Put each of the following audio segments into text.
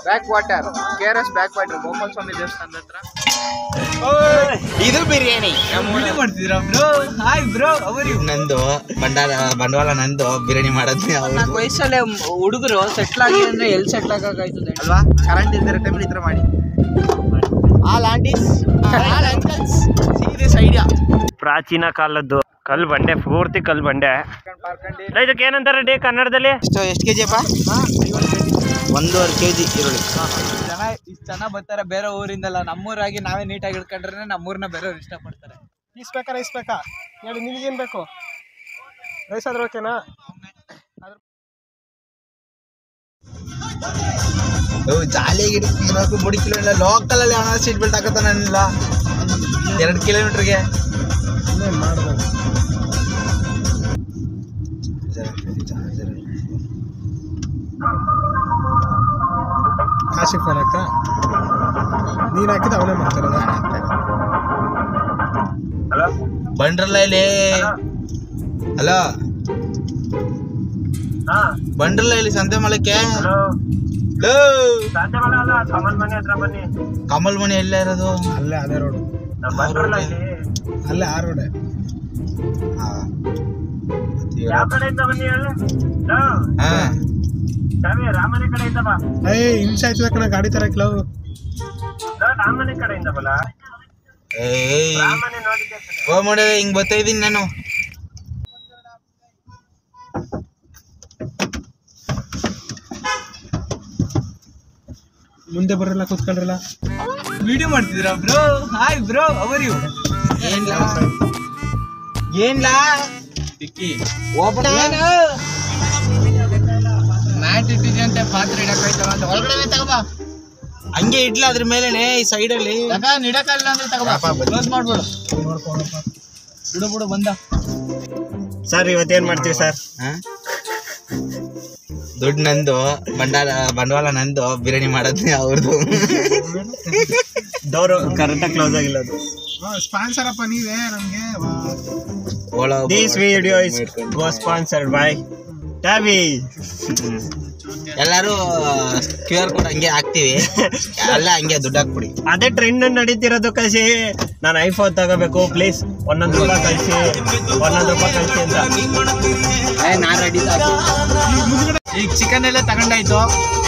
Back water KRS back water Gopala Swami ದೇವಸ್ಥಾನದ ಹತ್ರ. ಇದು ಬಿರಿಯಾನಿ ಮಾಡ್ತಿದ್ದೀರಾ ಬ್ರೋ? ಹಾಯ್ ಬ್ರೋ, ಅವರು ನಂದು ಬಂಡವಾಳ ನಂದು ಬಿರಿಯಾನಿ ಮಾಡೋದು. ವಯಸ್ಸಲ್ಲೇ ಹುಡುಗರು ಸೆಟ್ಲ್ ಆಗಿ ಅಂದ್ರೆ ಎಲ್ಲಿ ಸೆಟ್ಲ್ ಆಗಾಯ್ತದೆ ಅಲ್ವಾ? ಕರೆಂಟ್ ಇದ್ದಿರೋ ಟೈಮಲ್ಲಿ ಈ ಥರ ಮಾಡಿ. All aunties all uncles see this idea. ಪ್ರಾಚೀನ ಕಾಲದ್ದು ಕಲ್ಲು ಬಂಡೆ, ಪೂರ್ತಿ ಕಲ್ಲು ಬಂಡೆ. ಇದಕ್ಕೆ ಏನಂತಾರೆ ಡೇ ಕನ್ನಡದಲ್ಲಿ? ಎಷ್ಟು ಕೆಜಿ ಅಪ್ಪ? 1.5 kg ಈರುಳ್ಳಿ. ಇಷ್ಟು ಜನ ಬರ್ತಾರೆ ಬೇರೆ ಊರಿಂದಲ್ಲ, ನಮ್ಮೂರಾಗಿ ನಾವೇ ನೀಟಾಗಿ ಇಟ್ಕೊಂಡ್ರೆ ನಮ್ಮೂರ್ನ ಬೇರೆಯವ್ರು ಇಷ್ಟಪಡ್ತಾರೆ. ಇಸ್ಬೇಕಾ ಹೇಳಿ, ನಿನಗೇನು ಬೇಕು? ರೈಸ್ ಆದ್ರೆ ಓಕೆನಾ? ಜಾಲಿಯಾಗಿ ಇಡಬೇಕು. 3 ಕಿಲೋ ಲೋಕಲ್ ಅಲ್ಲಿ ಹಣ ಸೀಟ್ ಬೆಲ್ಟ್ ಹಾಕತ್ತಾನಿಲ್ಲ 2 ಕಿಲೋಮೀಟರ್ಗೆ. ಕಾಶಿ ಫೋನ್ ಹಾಕ, ನೀನು ಹಾಕಿದ ಅವನೇ ಮಾಡ್ತಾರೆ. ಬಂಡ್ರಲ್ಲ ಇಲ್ಲಿ. ಹಲೋ, ಬಂಡ್ರಲ್ಲ ಇಲ್ಲಿ ಸಂತೆ ಮಲಕ್ಕೆ. ಕಮಲ್ ಮನೆ ಎಲ್ಲ ಇರೋದು? ಅಲ್ಲೇ ಅದೇ ರೋಡು, ಅಲ್ಲೇ ಆ ರೋಡೆ. ಹಿಂಸೆ ಆಯ್ತದ ಕಣ ಗಾಡಿ ತರಕ್ಲ. ಓ ನೋಡ ಹಿಂಗ್ ಬರ್ತಾ ಇದೀನಿ ನಾನು. ಮುಂದೆ ಬರಲ್ಲ, ಕೂತ್ಕೊಂಡ್ರಲ್ಲ. ವಿಡಿಯೋ ಮಾಡ್ತಿದ್ದೀರಾ ಬ್ರೋ? ಹಾಯ್ ಬ್ರೋ, ಅವರು ಏನ್ಲಾ ಮ್ಯಾಟ್ ಇಟ್ಟಿದ್ಯಂತೆ, ಪಾತ್ರೆ ಇಡಕಾಯ್ತವ ಅಂತ ಒಳಗಡೆ ತಗೋಬಾ. ಹಂಗೆ ಇಡ್ಲ ಅದ್ರ ಮೇಲೆ ಈ ಸೈಡ್ ಅಲ್ಲಿ ಇಡಕಲ್ಲ ಅಂದ್ರೆ ತಗೋಬಾ, ಕ್ಲೋಸ್ ಮಾಡ್ಬಿಡು. ಬಿಡು ಬಂದ ಸರ್ ಇವತ್ತೇನ್ ಮಾಡ್ತೀವಿ ಸರ್? ದುಡ್ಡು ನಂದು, ಬಂಡವಾಳ ನಂದು, ಬಿರಿಯಾನಿ ಮಾಡೋದು ಅವ್ರದ್ದು. ಡೋರು ಕರೆಕ್ಟಾಗಿ ಕ್ಲೋಸ್ ಆಗಿಲ್ಲ. ಅದು ಸ್ಪಾನ್ಸರ್ ಅಪ್ಪ ನೀವೇ ನಮ್ಗೆ. This video is sponsored by Tabby. ಎಲ್ಲಾರು QR ಕೋಡ್ ಹಂಗೆ ಹಾಕ್ತಿವಿ, ಎಲ್ಲ ಹಂಗೆ ದುಡ್ಡು ಹಾಕ್ಬಿಡಿ. ಅದೇ ಟ್ರೆಂಡ್ ನಡೀತಿರೋದು. ಕಳಿಸಿ ನಾನು ಐಫೋನ್ ತಗೋಬೇಕು ಪ್ಲೀಸ್, 1 ರೂಪಾಯಿ ಕಳಿಸಿ, 1 ರೂಪಾಯಿ ಕಳಿಸಿ ಅಂತ. ನಾ ರೆಡಿ. ಈಗ ಚಿಕನ್ ಎಲ್ಲ ತಗೊಂಡಾಯ್ತು.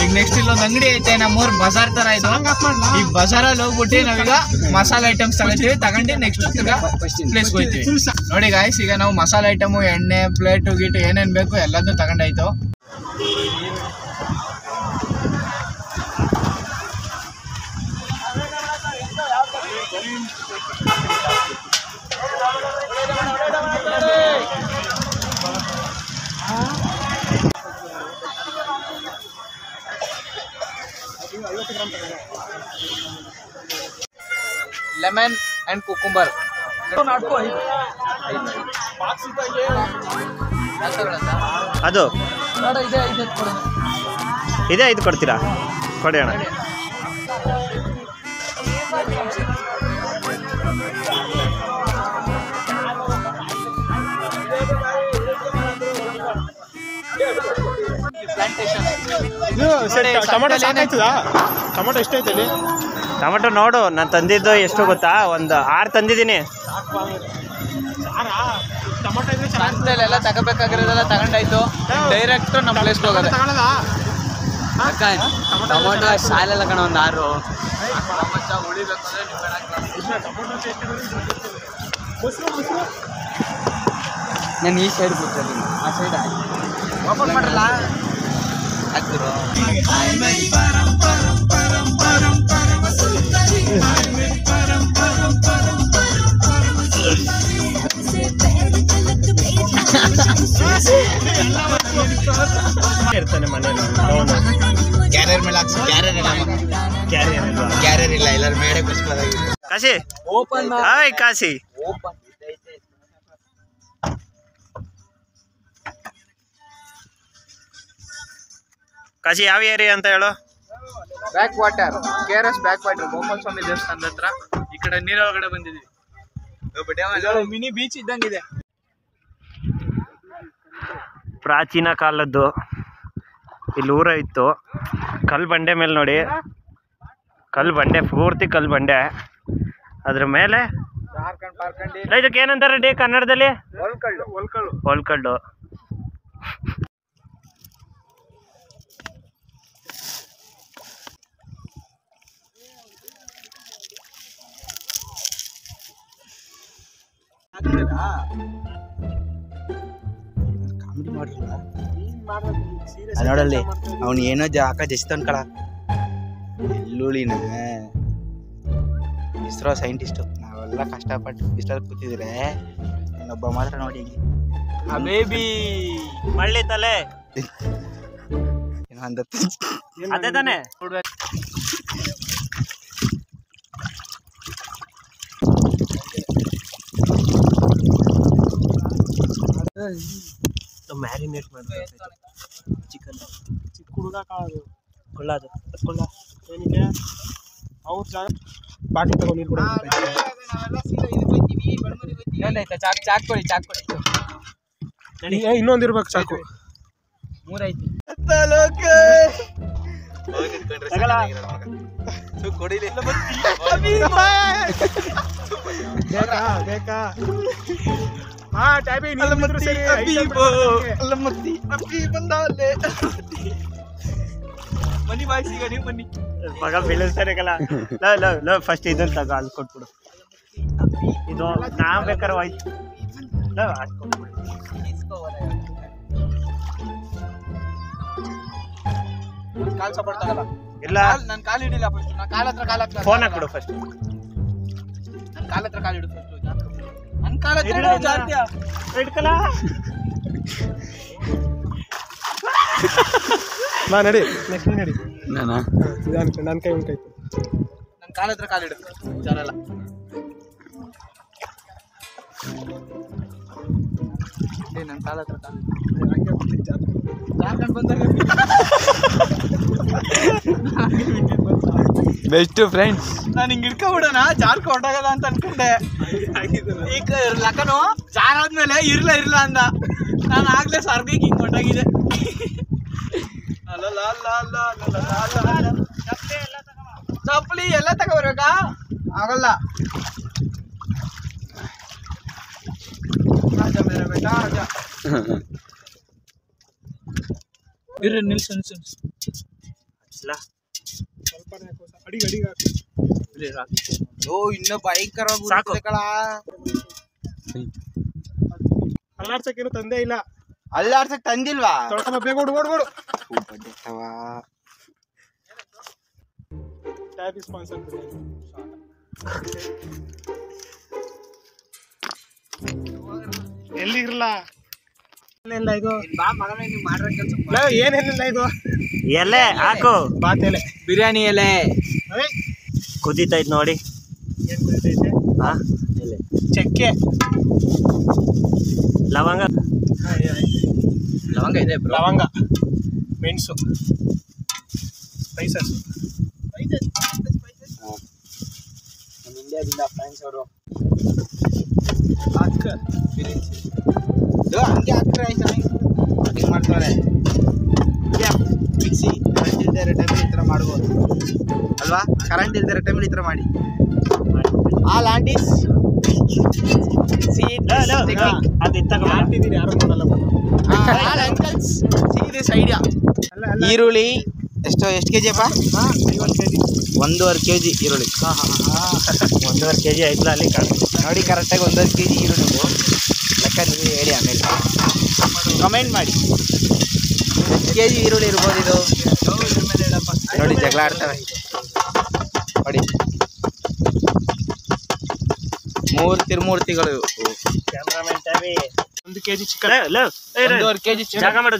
ಈಗ ನೆಕ್ಸ್ಟ್ ಇಲ್ಲೊಂದು ಅಂಗಡಿ ಐತೆ ನಮ್ಮೂರ್ ಬಜಾರ್ ತರ ಇದು. ಈಗ ಬಜಾರಲ್ಲಿ ಹೋಗ್ಬಿಟ್ಟು ನಾವೀಗ ಮಸಾಲೆ ಐಟಮ್ಸ್ ತಗೊಂತೀವಿ. ತಗೊಂಡು ನೆಕ್ಸ್ಟ್ ಪ್ಲೇಸ್ಗೆ ಹೋಗ್ತೀವಿ. ನೋಡಿ ಗಾಯ್ಸ್, ಈಗ ನಾವು ಮಸಾಲೆ ಐಟಮು, ಎಣ್ಣೆ, ಪ್ಲೇಟು ಗೀಟು ಏನೇನು ಬೇಕು ಎಲ್ಲದನ್ನೂ ತಗೊಂಡಾಯ್ತು. ಲೆಮನ್ ಅಂಡ್ ಕುಕುಂಬರ್ ಅದು ಇದೇ 5 ಕೊಡ್ತೀರಾ? ಕೊಡಿ ಅಣ್ಣ. ಟೊಮೊಟೊ ಸಾಕಾಯ್ತದ? ಟೊಮೊಟೊ ಎಷ್ಟೈತೆ? ಟೊಮೆಟೊ ನೋಡು, ನಾನು ತಂದಿದ್ದು ಎಷ್ಟು ಗೊತ್ತಾ? ಒಂದು 6 ತಂದಿದ್ದೀನಿ. ಎಲ್ಲ ತಗೋಬೇಕಾಗಿರೋದೆಲ್ಲ ತಗೊಂಡಾಯ್ತು. ಡೈರೆಕ್ಟ್ ನಮ್ಮ ಪ್ಲೇಸ್ಗೆ ಹೋಗೋದು. ಟೊಮೊಟೊ ಸಾಲೆಲ್ಲ ಕಣ, ಒಂದು 6 ಉಳಿಬೇಕು ನಾನು ಈ ಸೈಡ್ ಕೂತಿದ್ದೀನಿ, ಆ ಸೈಡ್ ಓಪನ್ ಮಾಡಲ್ಲ ಹಾಕ್ತಿರೋ. ಇರ್ತಾನೆ ಮನೇಲಿ. ಕ್ಯಾರಿಯರ್ ಮೇಲೆ ಹಾಕ್ಸಿ. ಕ್ಯಾರಿಯರ್ ಇಲ್ಲ, ಎಲ್ಲರೂ ಮೇಡೆ ಕುಸ್ಕೊಳ್ಳೋದಾಗಿತ್ತು. Kashi open hi Kashi. Open Kashi ಯಾವ ಏರಿಯಾ ಅಂತ ಹೇಳು? Back water, KRS back water Gopala Swami ದೇವಸ್ಥಾನದ ಹತ್ರ. ಈ ಕಡೆ ನೀರೊಳಗಡೆ ಬಂದಿದ್ದೀವಿ. ಮಿನಿ ಬೀಚ್ ಇದ್ದಂಗಿದೆ. ಪ್ರಾಚೀನ ಕಾಲದ್ದು ಇಲ್ಲಿ ಊರ ಇತ್ತು. ಕಲ್ಲು ಬಂಡೆ ಮೇಲೆ ನೋಡಿ, ಕಲ್ಲು ಬಂಡೆ ಪೂರ್ತಿ ಕಲ್ಲು ಬಂಡೆ. ಅದ್ರ ಮೇಲೆ ಇದಕ್ಕೆ ಏನಂತಾರೆ ಡಿ ಕನ್ನಡದಲ್ಲಿ? ಒಲ್ಕಲ್ಲು. ನೋಡಲ್ಲಿ ಅವ್ನು ಏನೋ ಜಾಕ ಜಸ್ತಾನ್ ಕಳ ಎಲ್ಲುಳಿನ ಇಸ್ರೋ ಸೈಂಟಿಸ್ಟು. ನಾವೆಲ್ಲ ಕಷ್ಟಪಟ್ಟು ಇಷ್ಟಲ್ಲಿ ಕೂತಿದ್ರೆ ಇನ್ನೊಬ್ಬ ಮಾತ್ರ ನೋಡಿ ಬೇಬಿ ಮಳ್ಳಿ ತಲೆ ಏನೋ ಅಂದ ಅದೇ ತಾನೆ. ಮ್ಯಾರಿನೇಟ್ ಮಾಡ್ಬೇಕು ಚಿಕನ್. ಚಿಕ್ಕ ಹುಡುಗ ಕೊಳ್ಳೋದು ಏನಿದೆ ಅವ್ರ ಜಾಗ ಬಾಟ್ಲಿ ತಗೊಂಡು ನೀರು ಕೂಡ ಇನ್ನೊಂದು ಇರ್ಬೇಕು ಚಾಕು. 3 ಐತಿ. ಬೇಕಾ ಹಾ ಟ್ಯಾಬಿ ಮನಿ ಬಾಯ್ ಸಿಗ ನೀವು ಬನ್ನಿ ಮಗ ಬೀಳಿಸ್ತಾರೆ ಕಲ. ಫಸ್ಟ್ ಇದನ್ನ ತಗೋ, ಅಲ್ಲಿ ಕೊಟ್ಬಿಡು. ಇದು ನಾವ್ ಬೇಕಾದ್ರೆ ಹೋಯ್ತು ಕಾಲ್ ಸಪೋರ್ಟ್ ತಗಲ್ಲ. ಇಲ್ಲ ನನ್ ಕಾಲ್ ಹಿಡಿಲ್ಲ ಫಸ್ಟ್. ನನ್ ಕಾಲ್ ಹತ್ರ ಫೋನ್ ಹಾಕ್ಬಿಡು ಫಸ್ಟ್. ನನ್ ಕಾಲ್ ಹತ್ರ ಕಾಲ್ ಹಿಡಿದು ಫಸ್ಟ್. ನನ್ ಕಾಲ್ ಹತ್ರ ಜಾಸ್ತಿ ಇಟ್ಕಲ. ನಾ ನಡಿ ನೆಕ್ಸ್ಟ್ ನಡಿ. ನಾನು ನನ್ನ ಕೈ ಉಂಟಾಯ್ತು. ನನ್ ಕಾಲ್ ಹತ್ರ ಕಾಲ್ ಹಿಡಿದು ವಿಚಾರಲ್ಲ. ನನ್ ಕಾಲ್ ಹತ್ರ ಕಾಲ್ ಜಾರ್ಖಂಡ್ ಬಂದಾಗ ಬೆಸ್ಟ್ ಫ್ರೆಂಡ್ಸ್. ನಾನು ಹಿಂಗ್ ಹಿಡ್ಕೊಂಡ್ಬಿಡೋಣ ಜಾರ್ಕ ಹೊಂಟಾಗಲ್ಲ ಅಂತ ಅನ್ಕೊಂಡೆ. ಈಗ ಲಕ್ಕನು ಜಾರ್ ಆದ್ಮೇಲೆ ಇರ್ಲ ಅಂದ. ನಾನು ಆಗ್ಲೇ ಸರ್ಗಕ್ಕೆ ಹಿಂಗ್ ಹೊಂಟಾಗಿದೆ. ಚಪ್ಪಲಿ ಎಲ್ಲ ತಗೋಬರ್ಬೇಕಾ? ಆಗಲ್ಲ. ಇರ್ರಿ ನಿಲ್ಸು ಇನ್ನು ಭಯಂಕರ ಸಾಕು. ಅಲ್ಲಾಡ್ಸಕ್ಕೇನು ತಂದೆ ಇಲ್ಲ. ಅಲ್ಲಾಡ್ಸಕ್ ತಂದಿಲ್ವಾ? ಬೇಗ ಓಡು. ಟ್ಯಾಬ್ ಸ್ಪಾನ್ಸರ್ ಎಲ್ಲಿರಲ್ಲ. ಇದು ಏನೇನಿಲ್ಲ ಇದು ಎಲೆ ಹಾಕು. ಬಾತ್ ಎಲೆ, ಬಿರಿಯಾನಿ ಎಲೆ ಕುದೀತೈತ್ ನೋಡಿ. ಏನ್ ಕುದಿತೈತೆ? ಹಾ ಎಲೆ, ಚಕ್ಕೆ, ಲವಂಗ, ಲವಂಗ ಇದೆ ಲವಂಗ, ಮೆಣಸು, ಸ್ಪೈಸಸ್. ನಮ್ಮ ಇಂಡಿಯಾದಿಂದ ಫ್ರೆಂಡ್ಸ್ ಅವರು ಹಂಗೆ ಹಾಕ್ತಾರೆ ಹಿಂಗೆ ಮಾಡ್ತಾರೆ. ಮಿಕ್ಸಿ ಕರೆಂಟ್ ಇಲ್ದಿರೋ ಟೈಮಲ್ಲಿ ಈ ಥರ ಮಾಡ್ಬೋದು ಅಲ್ವಾ? ಕರೆಂಟ್ ಇಲ್ದಿರೋ ಟೈಮಲ್ಲಿ ಈ ಥರ ಮಾಡಿ. ಆಲ್ ಆಂಟೀಸ್ ಮಾಡ್ತಿದ್ದೀನಿ, ಯಾರು ನೋಡಲ್ಲ. All uncles see this idea. ಈರುಳ್ಳಿ ಎಷ್ಟು ಕೆಜಿ ಅಪ್ಪ? 1 kg. 1.5 kg ಈರುಳ್ಳಿ. 1.5 kg ಆಯ್ತಲ್ಲ ಅಲ್ಲಿ ನೋಡಿ ಕರೆಕ್ಟಾಗಿ 1.5 kg ಈರುಳ್ಳಿ. ಲೆಕ್ಕ ನೀವು ಹೇಳಿ ಆಮೇಲೆ ಕಮೆಂಟ್ ಮಾಡಿ. ಎಷ್ಟು kg ಈರುಳ್ಳಿ ಇರ್ಬೋದು ಇದು? ನೋಡಿ ಜಗಳ ಆಡ್ತವೆ ನೋಡಿ. ಮೂರ್ತಿಗಳು. ಕ್ಯಾಮ್ರಾಮನ್ ಟ್ಯಾಬಿ 1 kg ಚಿಕನ್, 1.5 kg ಜಾಗ ಮಾಡು.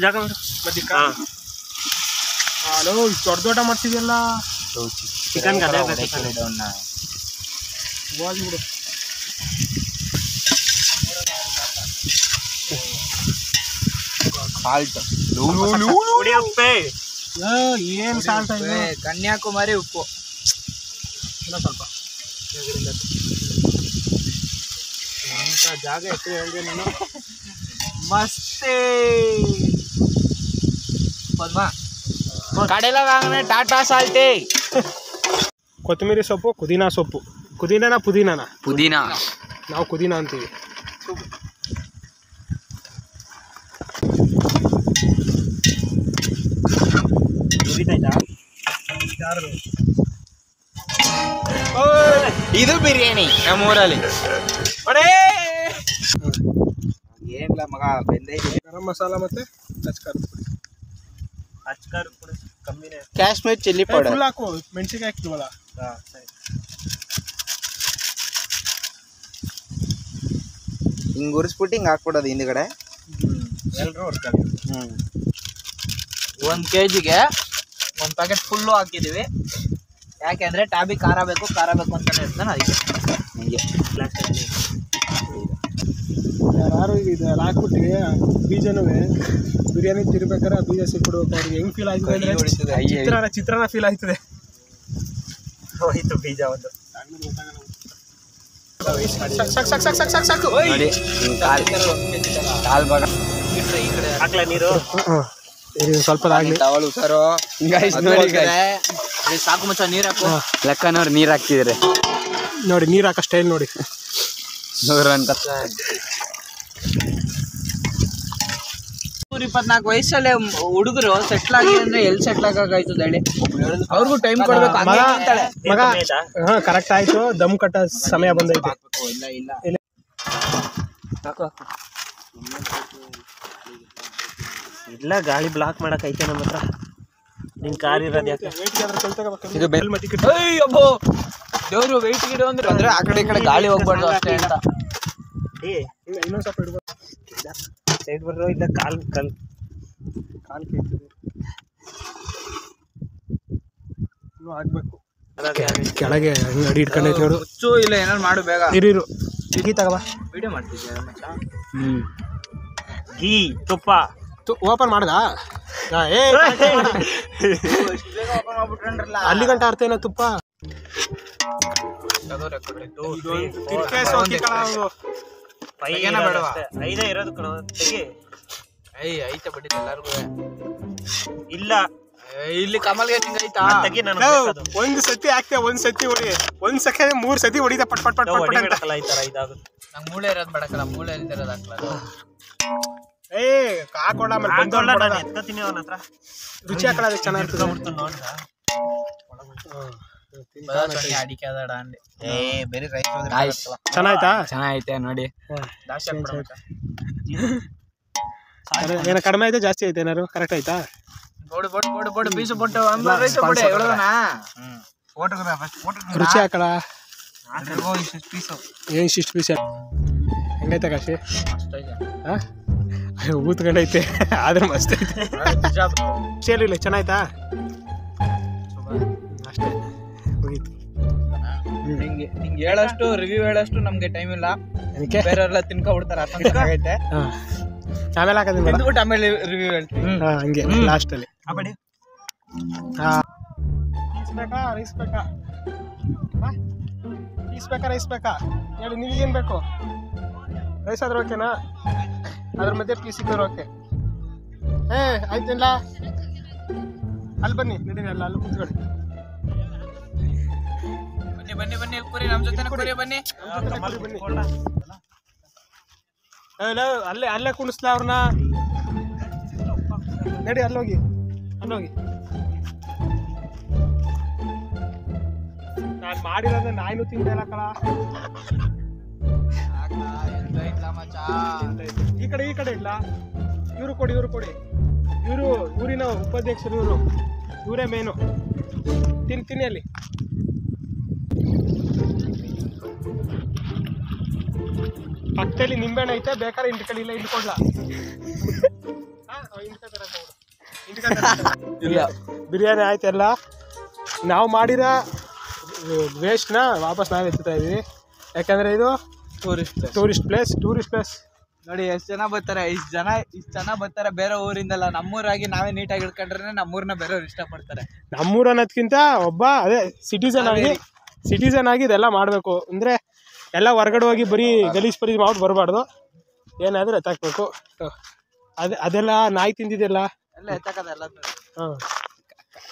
ಹಲೋ, ದೊಡ್ಡ ಮಾಡ್ತಿದ್ಯಲ್ಲ ಚಿಕನ್ ಬಿಡು. ಸಾಲ್ಟ್ ಏನ್ ಸಾಲ್ಟ್ ಇದೆ? ಕನ್ಯಾಕುಮಾರಿ ಉಪ್ಪು ಸ್ವಲ್ಪ ಜಾಗ ಎತ್ತು ಹೇಳಿದೆ ನಾನು. ಮಸ್ತೆ ಪದ್ಮ ಕಡೆಲ್ಲ ವಾಂಗನೆ ಟಾಟಾ ಸಾಲ್ಟಿ. ಕೊತ್ತಂಬರಿ ಸೊಪ್ಪು, ಪುದೀನಾ ಸೊಪ್ಪು. ಪುದೀನಾನ ಪುದೀನಾನ? ಪುದೀನಾ. ನಾವು ಪುದೀನಾ ಅಂತೀವಿ. ಇದು ಬಿರಿಯಾನಿ ನಮ್ಮೂರಲ್ಲಿ. ಏನಿಲ್ಲ ಮಗ, ಬೆಂದೈತೆ. ಗರಂ ಮಸಾಲ ಮತ್ತೆ ಅಚ್ಕಾರದ ಪುಡಿ ಕಮ್ಮಿನೇ. ಕಾಶ್ಮೀರ್ ಚಿಲ್ಲಿ ಪೌಡರ್ ಫುಲ್ ಹಾಕು, ಮೆಣಸಿಗೆ ಹಾಕ್ತೀವಲ್ಲ. ಹಿಂಗೆ ಉರಿಸ್ಬಿಟ್ಟು ಹಿಂಗೆ ಹಾಕ್ಬಿಡೋದು ಹಿಂದ್ಗಡೆ. ಎಲ್ಲರೂ ಒಂದು ಕೆಜಿಗೆ ಒಂದು ಪ್ಯಾಕೆಟ್ ಫುಲ್ಲು ಹಾಕಿದ್ದೀವಿ. ಯಾಕೆಂದರೆ ಟಾಬಿ ಖಾರ ಬೇಕು ಅಂತಾನೆ ಇರ್ತಾನೆ, ಅದಕ್ಕೆ ಹಿಂಗೆ ಯಾರು ಇದು ಹಾಕ್ಬಿಟ್ಟಿವಿ ಬೀಜನೂ ಬಿರಿಯಾನಿ ತಿರ್ಬೇಕಾದ್ರೆ ಆ ಬೀಜ ಸಿಕ್ಬಿಡ್ಬೇಕು. ಅವ್ರಿಗೆ ಹೆಂಗ್ ಫೀಲ್ ಆಯ್ತದೆ ಅಂದ್ರೆ ಚಿತ್ರಾನ್ನ ಫೀಲ್ ಆಯ್ತದೆ. ಹೋಯ್ತು ಬೀಜ ಒಂದು. ಸಾಕು. ನೋಡಿ ಕಾಲ್ ಭಾಗ ಹಾಕ್ಲಾ ನೀರು? ಸ್ವಲ್ಪ ಆಗ್ಲಿ. ಟವಲ್ ಹುಷಾರು. ಸಾಕು ಮಚ್ಚ, ನೀರು ಹಾಕು. ಲೆಕ್ಕನವ್ರು ನೀರು ಹಾಕ್ತಿದ್ರೆ ನೋಡಿ, ನೀರು ಹಾಕೋ ಸ್ಟೈಲ್ ನೋಡಿ. 24 ವಯಸ್ಸಲ್ಲೇ ಹುಡುಗರು ಸೆಟ್ಲ್ ಆಗಿ ಅಂದ್ರೆ ಎಲ್ಲಿ ಸೆಟ್ಲ್ ಆಗಾಯ್ತದ ಹೇಳಿ? ಅವ್ರಿಗೂ ಟೈಮ್ ಕೊಡ್ಬೇಕು. ಮಗ ಹಾ ಕರೆಕ್ಟ್ ಆಯ್ತು. ದಮ್ ಕಟ್ಟ ಸಮಯ ಬಂದೈತೆ. ಇಲ್ಲ ಇಲ್ಲ, ಗಾಳಿ ಬ್ಲಾಕ್ ಮಾಡಕ್ ಐತೆ ನಮ್ಮ ಹತ್ರ. ನಿನ್ ಕಾರ್ ಇರೋದು ಯಾಕೆ? ಇದು ದೇವ್ರು ವೆಯ್ಟ್ ಗಿಡ ಅಂದ್ರೆ ಆ ಕಡೆ ಈ ಕಡೆ ಗಾಳಿ ಹೋಗ್ಬಾರ್ದು ಅಷ್ಟೇ ಅಂತ. ಇನ್ನೊಂದ್ ಸ್ವಲ್ಪ ಇಡ್ಬೋದು. ಸೈಡ್ ಬರ್ರೋ. ಇಲ್ಲ ಕಾಲ್ ಇನ್ನೂ ಆಗ್ಬೇಕು. ಕೆಳಗೆ ಅಡಿ ಇಟ್ಕೊಂಡೈತೆ ನೋಡು. ಹುಚ್ಚು ಇಲ್ಲ ಏನಾದ್ರು ಮಾಡು ಬೇಗ. ಇರು ಗೀ ತಗೋ. ವಿಡಿಯೋ ಮಾಡ್ತಿದ್ಯಾ ಮಚ್ಚ? ಗೀ ತುಪ್ಪ ಓಪನ್ ಮಾಡ್ದ? ಅಲ್ಲಿ ಗಂಟ ಅರ್ತೇನ ತುಪ್ಪ. ಐದೇ ಇರೋದು ಕಣ. ತೆಗಿ. ಐತೆ ಬಿಟ್ಟಿದ್ದ ಎಲ್ಲರಿಗೂ. ಇಲ್ಲ ಇಲ್ಲಿ ಕಮಲ್ಗೆ ಐತಾ? ತೆಗಿ. ನಾನು ಒಂದ್ ಸತಿ ಹಾಕ್ತೆ, ಒಂದ್ ಸತಿ ಹೊಡಿ. ಒಂದ್ ಸೆಕೆಂಡ್ 3 ಸತಿ ಹೊಡಿತ ಪಟ್ ಪಟ್ ಪಟ್ ಪಟ್ ಪಟ್ ಅಂತ. ಈ ತರ ಇದಾಗುತ್ತೆ. ನಂಗೆ ಮೂಳೆ ಇರೋದು ಬೇಡಕಲ್ಲ, ಮೂಳೆ ಇರೋದು ಹಾಕ್ಲದು. ಹಾಕೊಳ ಎತ್ಕೋತೀನಿ ಅವನ ಹತ್ರ. ರುಚಿ ಹಾಕೊಳ್ಳೋದು ಚೆನ್ನಾಗಿರ್ತದೆ. ಅಡಿಕೆ ಅದಾಡ ಅಂಡಿ. ಬೇರೆ ರೈಸ್ ಚೆನ್ನಾಯ್ತಾ? ಚೆನ್ನಾಗೈತೆ ನೋಡಿ. ಏನ ಕಡಿಮೆ ಐತೆ ಜಾಸ್ತಿ ಐತೆ? ಏನಾರು ಕರೆಕ್ಟ್ ಆಯ್ತಾ? ಬೋಡು ಪೀಸು ಬೊಟ್ಟು ರುಚಿ ಹಾಕಳ. ಏನ್ ಇಷ್ಟು ಪೀಸ್ ಹೆಂಗೈತೆ ಕಾಶಿ? ಊತ್ಕೊಂಡೈತೆ ಆದ್ರೆ ಮಸ್ತ್ ಐತೆ. ಸೇಲಿಲ್ಲ, ಚೆನ್ನಾಯ್ತಾ? ಅಷ್ಟೇ ಮುಗೀತು. ನಿಂಗೆ ಹೇಳಷ್ಟು ರಿವ್ಯೂ ಹೇಳಷ್ಟು ನಮ್ಗೆ ಟೈಮ್ ಇಲ್ಲ. ಬೇರೆಯವರೆಲ್ಲ ತಿನ್ಕೊಬಿಡ್ತಾರೆ. ಅಷ್ಟೊಂದು ಚೆನ್ನಾಗೈತೆ. ಆಮೇಲೆ ಹಾಕೋದು ಬಂದ್ಬಿಟ್ಟು ಆಮೇಲೆ ರಿವ್ಯೂ ಹೇಳ್ತೀನಿ. ಹಂಗೆ ಲಾಸ್ಟ್ ಅಲ್ಲಿ. ರೈಸ್ ಬೇಕಾ ಹೇಳಿ? ನಿಮಗೇನು ಬೇಕು? ರೈಸ್ ಆದ್ರೆ ಓಕೆನಾ? ಅದ್ರ ಮಧ್ಯೆ ಪೀಸ್ ಇದ್ದವ್ರು ಓಕೆ. ಆಯ್ತಿಲ್ಲ, ಅಲ್ಲಿ ಬನ್ನಿ, ನಡೀರಿ ಅಲ್ಲ, ಅಲ್ಲಿ ಕೂತ್ಕೊಳ್ಳಿ. ಬನ್ನಿ ಕುರಿ ನಮ್ಮ ಜೊತೆ ಕುರಿ ಬನ್ನಿ. ಅಲ್ಲೇ ಕುಣಿಸ್ಲಾ ಅವ್ರನ್ನ? ನಡಿ, ಅಲ್ಲೋಗಿ. ನಾನು ಮಾಡಿರೋದ ನಾಯಿನೂ ತಿಂದಿಲ್ಲ ಕಳ. ಈ ಕಡೆ ಇಲ್ಲ. ಇವರು ಕೊಡಿ. ಇವರು ಊರಿನ ಉಪಾಧ್ಯಕ್ಷರು. ಇವರೇ ಮೇನು. ತಿನ್ನಿ ಅಲ್ಲಿ. ಪಕ್ಕದಲ್ಲಿ ನಿಂಬೆಹಣ್ಣು ಐತೆ, ಬೇಕಾದ್ರೆ ಇಂಟ್ಕಳಿ. ಇಲ್ಲ ಇಂಟ್ಕೊಡ್ಲಾ? ಬಿರಿಯಾನಿ ಆಯ್ತಲ್ಲ. ನಾವು ಮಾಡಿರೋ ವೇಸ್ಟ್ನ ವಾಪಸ್ ನಾವು ಎತ್ತಾ ಇದೀವಿ. ಯಾಕಂದ್ರೆ ಇದು ಟೂರಿಸ್ಟ್ ಪ್ಲೇಸ್ ನೋಡಿ. ಎಷ್ಟು ಜನ ಬರ್ತಾರೆ, ಇಷ್ಟು ಜನ ಬರ್ತಾರೆ ಬೇರೆ ಊರಿಂದಲ್ಲ. ನಮ್ಮೂರಾಗಿ ನಾವೇ ನೀಟಾಗಿ ಇಟ್ಕೊಂಡ್ರೆ ನಮ್ಮೂರನ್ನ ಬೇರೆಯವ್ರು ಇಷ್ಟಪಡ್ತಾರೆ. ನಮ್ಮೂರು ಅನ್ನೋದ್ಕಿಂತ ಒಬ್ಬ ಅದೇ ಸಿಟಿಸನ್ ಆಗಿ ಇದೆಲ್ಲ ಮಾಡಬೇಕು. ಅಂದರೆ ಎಲ್ಲ ಹೊರಗಡೆ ಹೋಗಿ ಬರೀ ಗಲೀಜ್ ಮಾಡ್ಬಿಟ್ಟು ಬರಬಾರ್ದು. ಏನಾದರೂ ಎತ್ತಾಕಬೇಕು. ಅದೆಲ್ಲ ನಾಯಿ ತಿಂದಿದೆಲ್ಲ ಎಲ್ಲ ಎತ್ತಾಕದೆಲ್ಲ.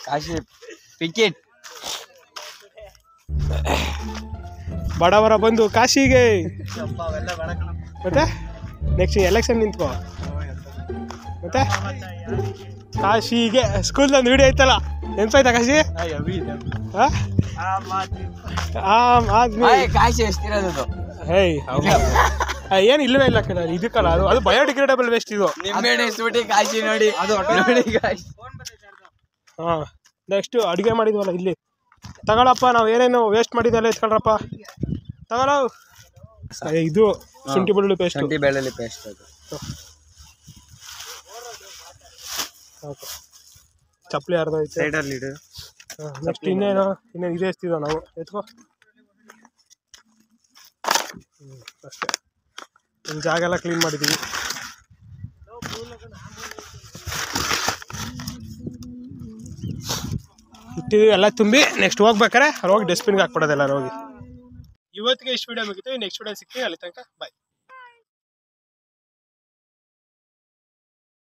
ಕಾಶಿ ಪಿಕೆಟ್ ಬಡವರ ಬಂದು ಕಾಶಿಗೆ. ಮತ್ತೆ ನೆಕ್ಸ್ಟ್ ಎಲೆಕ್ಷನ್ ನಿಂತ್ಕೋ. ಮತ್ತೆ ಕಾಶಿಗೆ ಸ್ಕೂಲ್ದೊಂದು ವಿಡಿಯೋ ಐತಲ್ಲ, ನೆನ್ಪಾಯ್ತಾ ಕಾಶಿ? ಆಮ್ ಆದ್ಮಿ ಕಾಶಿ ಎಷ್ಟಿರೋದು? ಹೇಯ್ ಏನು ಇಲ್ಲವೇ ಇಲ್ಲ ಕಣ, ಇದಕ್ಕಲ್ಲ ಅದು ಅದು ಬಯೋಡಿಗ್ರೇಡಬಲ್ ವೇಸ್ಟ್ ಇದು. ನಿಂಬೆಹಣ್ಣು ಇಸ್ಬಿಟ್ಟು ಕಾಶಿ ನೋಡಿ ಅದು ನೋಡಿ ಕಾಶಿ. ಹಾಂ ನೆಕ್ಸ್ಟು ಅಡುಗೆ ಮಾಡಿದ್ವಲ್ಲ ಇಲ್ಲಿ ತಗೊಳಪ್ಪ, ನಾವು ಏನೇನು ವೇಸ್ಟ್ ಮಾಡಿದ್ದೆಲ್ಲ ಎತ್ಕೊಳ್ರಪ್ಪ, ತಗೊಳ್ಳೋ. ಇದು ಶುಂಠಿ ಬೆಳ್ಳುಳ್ಳಿ ಪೇಸ್ಟ್, ಶುಂಠಿ ಬೆಳ್ಳುಳ್ಳಿ ಪೇಸ್ಟ್ ಅದು. ಓಕೆ, ಚಪ್ಪಲಿ ಅರ್ಧ ಐತೆ ಸೈಡಲ್ಲಿ ಇಡು. ನೆಕ್ಸ್ಟ್ ಇನ್ನೇನು ಇದೇ ಎಸ್ತಿದ್ವ ನಾವು, ಎತ್ಕೋ. ಅಷ್ಟೇ, ಒಂದು ಜಾಗ ಎಲ್ಲ ಕ್ಲೀನ್ ಮಾಡಿದ್ದೀವಿ. ಇಟ್ಟಿದ್ದೀವಿ ಎಲ್ಲ ತುಂಬಿ. ನೆಕ್ಸ್ಟ್ ಹೋಗ್ಬೇಕಾರೆ ಅಲ್ಲಿ ಹೋಗಿ ಡಸ್ಟ್ಬಿನ್ಗೆ ಹಾಕ್ಬಿಡೋದೆಲ್ಲ ಹೋಗಿ. ಇವತ್ತಿಗೆ ಇಷ್ಟು ವಿಡಿಯೋ ಮುಗಿತು. ನೆಕ್ಸ್ಟ್ ವಿಡಿಯೋ ಸಿಗ್ತೀವಿ, ಅಲ್ಲಿ ತನಕ ಬಾಯ್.